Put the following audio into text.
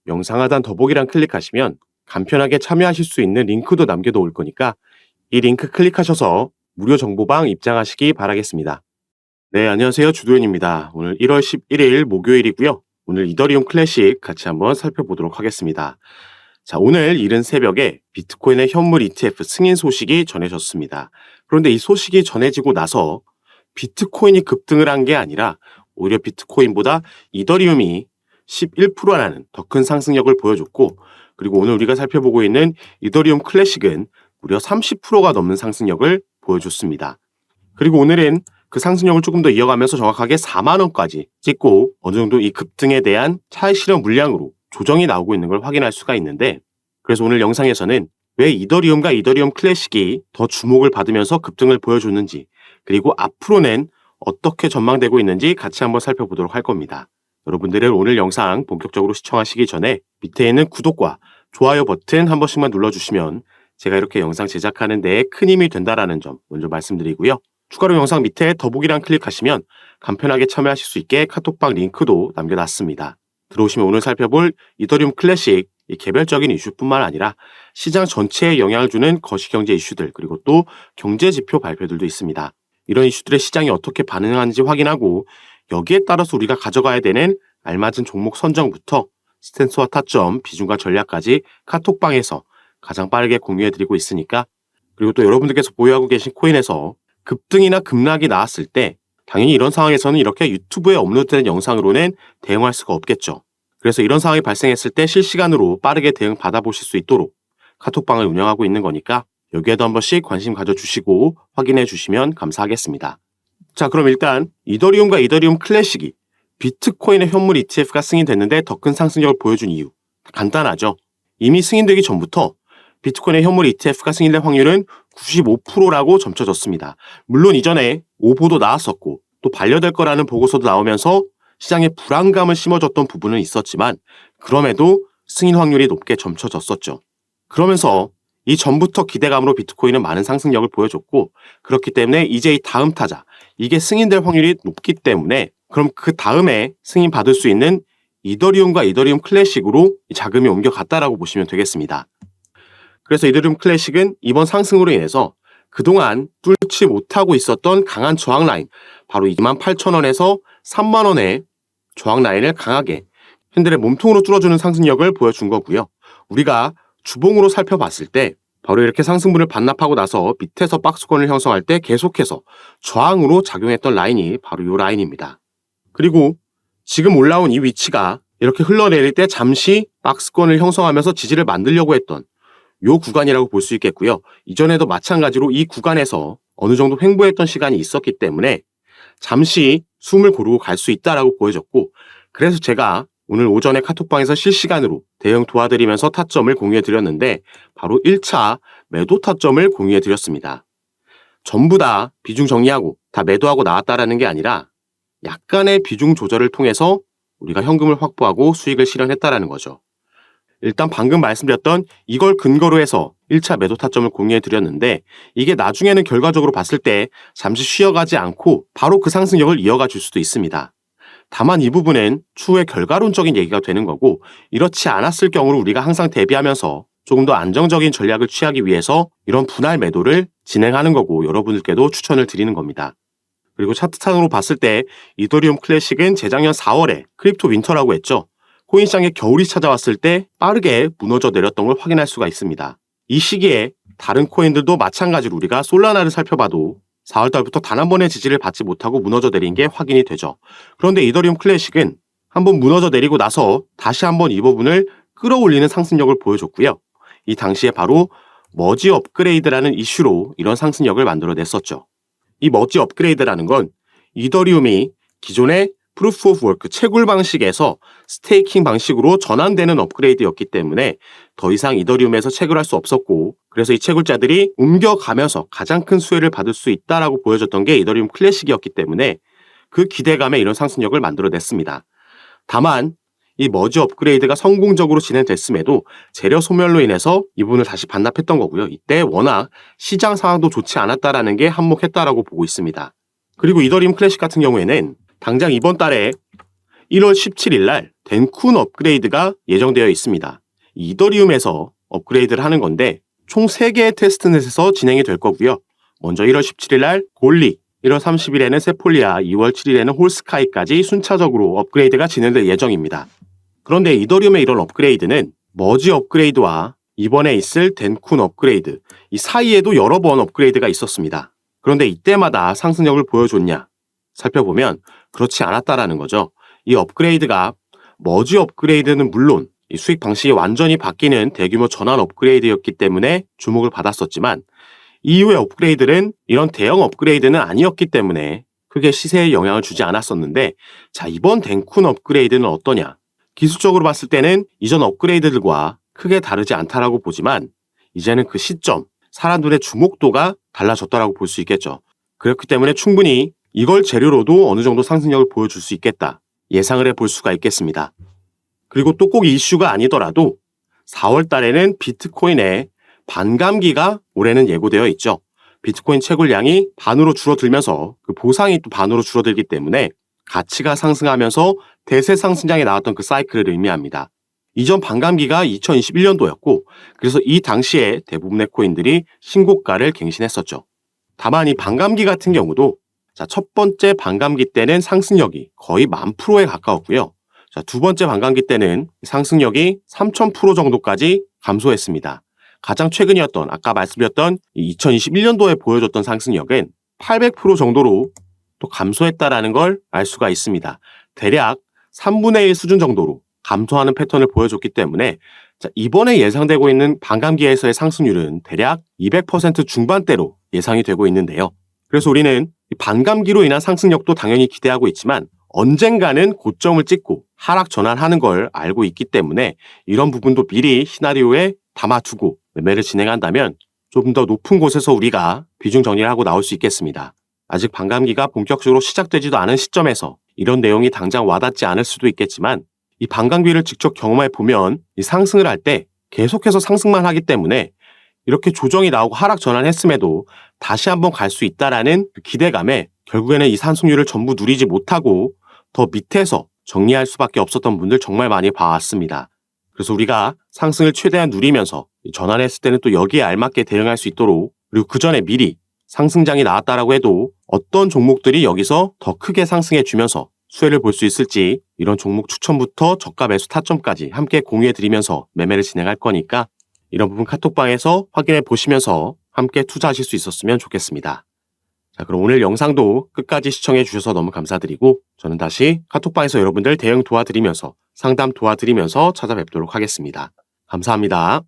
영상 하단 더보기란 클릭하시면 간편하게 참여하실 수 있는 링크도 남겨놓을 거니까 이 링크 클릭하셔서 무료 정보방 입장하시기 바라겠습니다. 네, 안녕하세요. 주도현입니다. 오늘 1월 11일 목요일이고요. 오늘 이더리움 클래식 같이 한번 살펴보도록 하겠습니다. 자, 오늘 이른 새벽에 비트코인의 현물 ETF 승인 소식이 전해졌습니다. 그런데 이 소식이 전해지고 나서 비트코인이 급등을 한 게 아니라 오히려 비트코인보다 이더리움이 11%라는 더 큰 상승력을 보여줬고, 그리고 오늘 우리가 살펴보고 있는 이더리움 클래식은 무려 30%가 넘는 상승력을 보여줬습니다. 그리고 오늘은 그 상승력을 조금 더 이어가면서 정확하게 4만 원까지 찍고 어느 정도 이 급등에 대한 차익 실현 물량으로 조정이 나오고 있는 걸 확인할 수가 있는데, 그래서 오늘 영상에서는 왜 이더리움과 이더리움 클래식이 더 주목을 받으면서 급등을 보여줬는지, 그리고 앞으로는 어떻게 전망되고 있는지 같이 한번 살펴보도록 할 겁니다. 여러분들은 오늘 영상 본격적으로 시청하시기 전에 밑에 있는 구독과 좋아요 버튼 한 번씩만 눌러주시면 제가 이렇게 영상 제작하는 데 큰 힘이 된다라는 점 먼저 말씀드리고요. 추가로 영상 밑에 더보기란 클릭하시면 간편하게 참여하실 수 있게 카톡방 링크도 남겨놨습니다. 들어오시면 오늘 살펴볼 이더리움 클래식 이 개별적인 이슈뿐만 아니라 시장 전체에 영향을 주는 거시경제 이슈들, 그리고 또 경제지표 발표들도 있습니다. 이런 이슈들의 시장이 어떻게 반응하는지 확인하고 여기에 따라서 우리가 가져가야 되는 알맞은 종목 선정부터 스탠스와 타점, 비중과 전략까지 카톡방에서 가장 빠르게 공유해드리고 있으니까, 그리고 또 여러분들께서 보유하고 계신 코인에서 급등이나 급락이 나왔을 때 당연히 이런 상황에서는 이렇게 유튜브에 업로드된 영상으로는 대응할 수가 없겠죠. 그래서 이런 상황이 발생했을 때 실시간으로 빠르게 대응 받아보실 수 있도록 카톡방을 운영하고 있는 거니까 여기에도 한 번씩 관심 가져주시고 확인해 주시면 감사하겠습니다. 자, 그럼 일단 이더리움과 이더리움 클래식이 비트코인의 현물 ETF가 승인됐는데 더 큰 상승력을 보여준 이유 간단하죠. 이미 승인되기 전부터 비트코인의 현물 ETF가 승인될 확률은 95%라고 점쳐졌습니다. 물론 이전에 오보도 나왔었고 또 반려될 거라는 보고서도 나오면서 시장에 불안감을 심어줬던 부분은 있었지만 그럼에도 승인 확률이 높게 점쳐졌었죠. 그러면서 이 전부터 기대감으로 비트코인은 많은 상승력을 보여줬고, 그렇기 때문에 이제 이 다음 타자, 이게 승인될 확률이 높기 때문에 그럼 그 다음에 승인받을 수 있는 이더리움과 이더리움 클래식으로 자금이 옮겨갔다라고 보시면 되겠습니다. 그래서 이더리움 클래식은 이번 상승으로 인해서 그동안 뚫지 못하고 있었던 강한 저항 라인, 바로 28,000원에서 3만원의 저항 라인을 강하게 핸들의 몸통으로 뚫어주는 상승력을 보여준 거고요. 우리가 주봉으로 살펴봤을 때 바로 이렇게 상승분을 반납하고 나서 밑에서 박스권을 형성할 때 계속해서 저항으로 작용했던 라인이 바로 이 라인입니다. 그리고 지금 올라온 이 위치가 이렇게 흘러내릴 때 잠시 박스권을 형성하면서 지지를 만들려고 했던 이 구간이라고 볼 수 있겠고요. 이전에도 마찬가지로 이 구간에서 어느 정도 횡보했던 시간이 있었기 때문에 잠시 숨을 고르고 갈 수 있다라고 보여졌고, 그래서 제가 오늘 오전에 카톡방에서 실시간으로 대응 도와드리면서 타점을 공유해드렸는데 바로 1차 매도 타점을 공유해드렸습니다. 전부 다 비중 정리하고 다 매도하고 나왔다라는 게 아니라 약간의 비중 조절을 통해서 우리가 현금을 확보하고 수익을 실현했다라는 거죠. 일단 방금 말씀드렸던 이걸 근거로 해서 1차 매도 타점을 공유해드렸는데 이게 나중에는 결과적으로 봤을 때 잠시 쉬어가지 않고 바로 그 상승력을 이어가 줄 수도 있습니다. 다만 이 부분은 추후에 결과론적인 얘기가 되는 거고, 이렇지 않았을 경우를 우리가 항상 대비하면서 조금 더 안정적인 전략을 취하기 위해서 이런 분할 매도를 진행하는 거고 여러분들께도 추천을 드리는 겁니다. 그리고 차트상으로 봤을 때 이더리움 클래식은 재작년 4월에 크립토 윈터라고 했죠. 코인 시장에 겨울이 찾아왔을 때 빠르게 무너져 내렸던 걸 확인할 수가 있습니다. 이 시기에 다른 코인들도 마찬가지로 우리가 솔라나를 살펴봐도 4월달부터 단 한 번의 지지를 받지 못하고 무너져 내린 게 확인이 되죠. 그런데 이더리움 클래식은 한번 무너져 내리고 나서 다시 한번 이 부분을 끌어올리는 상승력을 보여줬고요. 이 당시에 바로 머지 업그레이드라는 이슈로 이런 상승력을 만들어냈었죠. 이 머지 업그레이드라는 건 이더리움이 기존의 프루프 오브 워크 채굴 방식에서 스테이킹 방식으로 전환되는 업그레이드였기 때문에 더 이상 이더리움에서 채굴할 수 없었고, 그래서 이 채굴자들이 옮겨가면서 가장 큰 수혜를 받을 수 있다라고 보여줬던 게 이더리움 클래식이었기 때문에 그 기대감에 이런 상승력을 만들어냈습니다. 다만 이 머지 업그레이드가 성공적으로 진행됐음에도 재료 소멸로 인해서 이 부분을 다시 반납했던 거고요. 이때 워낙 시장 상황도 좋지 않았다라는 게 한몫했다라고 보고 있습니다. 그리고 이더리움 클래식 같은 경우에는 당장 이번 달에 1월 17일 날 덴쿤 업그레이드가 예정되어 있습니다. 이더리움에서 업그레이드를 하는 건데 총 3개의 테스트넷에서 진행이 될 거고요. 먼저 1월 17일 날 골리, 1월 30일에는 세폴리아, 2월 7일에는 홀스카이까지 순차적으로 업그레이드가 진행될 예정입니다. 그런데 이더리움의 이런 업그레이드는 머지 업그레이드와 이번에 있을 덴쿤 업그레이드, 이 사이에도 여러 번 업그레이드가 있었습니다. 그런데 이때마다 상승력을 보여줬냐? 살펴보면 그렇지 않았다라는 거죠. 이 업그레이드가 머지 업그레이드는 물론 이 수익 방식이 완전히 바뀌는 대규모 전환 업그레이드였기 때문에 주목을 받았었지만 이후의 업그레이드는 이런 대형 업그레이드는 아니었기 때문에 크게 시세에 영향을 주지 않았었는데, 자, 이번 덴쿤 업그레이드는 어떠냐? 기술적으로 봤을 때는 이전 업그레이드들과 크게 다르지 않다라고 보지만 이제는 그 시점, 사람들의 주목도가 달라졌다라고 볼 수 있겠죠. 그렇기 때문에 충분히 이걸 재료로도 어느 정도 상승력을 보여줄 수 있겠다 예상을 해볼 수가 있겠습니다. 그리고 또 꼭 이슈가 아니더라도 4월 달에는 비트코인의 반감기가 올해는 예고되어 있죠. 비트코인 채굴량이 반으로 줄어들면서 그 보상이 또 반으로 줄어들기 때문에 가치가 상승하면서 대세 상승장에 나왔던 그 사이클을 의미합니다. 이전 반감기가 2021년도였고 그래서 이 당시에 대부분의 코인들이 신고가를 갱신했었죠. 다만 이 반감기 같은 경우도 자, 첫 번째 반감기 때는 상승력이 거의 10,000%에 가까웠고요. 자, 두 번째 반감기 때는 상승력이 3,000% 정도까지 감소했습니다. 가장 최근이었던 아까 말씀드렸던 2021년도에 보여줬던 상승력은 800% 정도로 또 감소했다라는 걸 알 수가 있습니다. 대략 3분의 1 수준 정도로 감소하는 패턴을 보여줬기 때문에 자, 이번에 예상되고 있는 반감기에서의 상승률은 대략 200% 중반대로 예상이 되고 있는데요. 그래서 우리는 반감기로 인한 상승력도 당연히 기대하고 있지만 언젠가는 고점을 찍고 하락 전환하는 걸 알고 있기 때문에 이런 부분도 미리 시나리오에 담아두고 매매를 진행한다면 좀 더 높은 곳에서 우리가 비중 정리를 하고 나올 수 있겠습니다. 아직 반감기가 본격적으로 시작되지도 않은 시점에서 이런 내용이 당장 와닿지 않을 수도 있겠지만 이 반감기를 직접 경험해 보면 이 상승을 할 때 계속해서 상승만 하기 때문에 이렇게 조정이 나오고 하락 전환했음에도 다시 한번 갈 수 있다라는 그 기대감에 결국에는 이 상승률을 전부 누리지 못하고 더 밑에서 정리할 수밖에 없었던 분들 정말 많이 봐왔습니다. 그래서 우리가 상승을 최대한 누리면서 전환했을 때는 또 여기에 알맞게 대응할 수 있도록 그리고 그 전에 미리 상승장이 나왔다라고 해도 어떤 종목들이 여기서 더 크게 상승해 주면서 수혜를 볼 수 있을지 이런 종목 추천부터 저가 매수 타점까지 함께 공유해 드리면서 매매를 진행할 거니까 이런 부분 카톡방에서 확인해 보시면서 함께 투자하실 수 있었으면 좋겠습니다. 자, 그럼 오늘 영상도 끝까지 시청해 주셔서 너무 감사드리고 저는 다시 카톡방에서 여러분들 대응 도와드리면서 상담 도와드리면서 찾아뵙도록 하겠습니다. 감사합니다.